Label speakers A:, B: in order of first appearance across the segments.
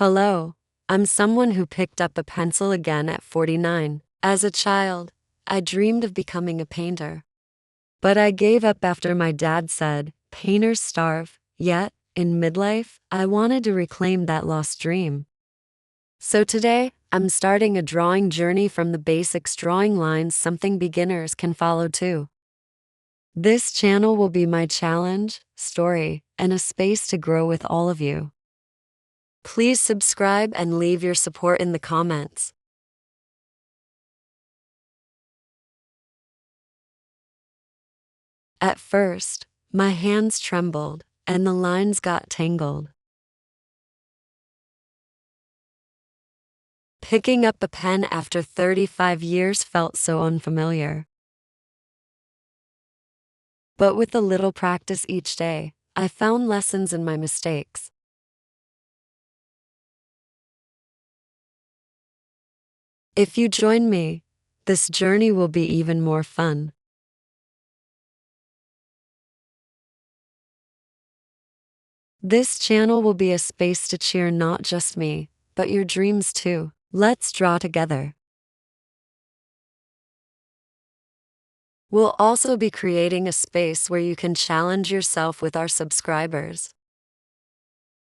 A: Hello, I'm someone who picked up a pencil again at 49. As a child, I dreamed of becoming a painter. But I gave up after my dad said, painters starve. Yet, in midlife, I wanted to reclaim that lost dream. So today, I'm starting a drawing journey from the basics, drawing lines, something beginners can follow too. This channel will be my challenge, story, and a space to grow with all of you. Please subscribe and leave your support in the comments. At first, my hands trembled, and the lines got tangled. Picking up a pen after 35 years felt so unfamiliar. But with a little practice each day, I found lessons in my mistakes. If you join me, this journey will be even more fun. This channel will be a space to cheer not just me, but your dreams too. Let's draw together. We'll also be creating a space where you can challenge yourself with our subscribers.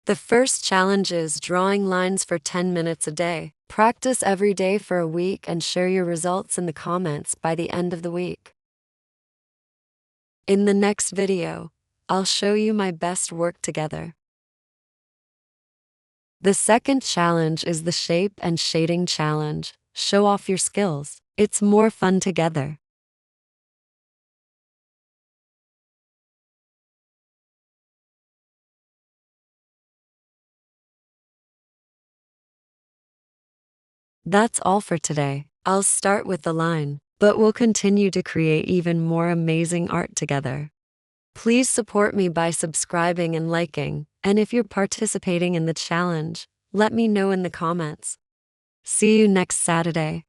A: The first challenge is drawing lines for 10 minutes a day. Practice every day for a week and share your results in the comments by the end of the week. In the next video, I'll show you my best work together. The second challenge is the shape and shading challenge. Show off your skills. It's more fun together. That's all for today. I'll start with the line, but we'll continue to create even more amazing art together. Please support me by subscribing and liking, and if you're participating in the challenge, let me know in the comments. See you next Saturday.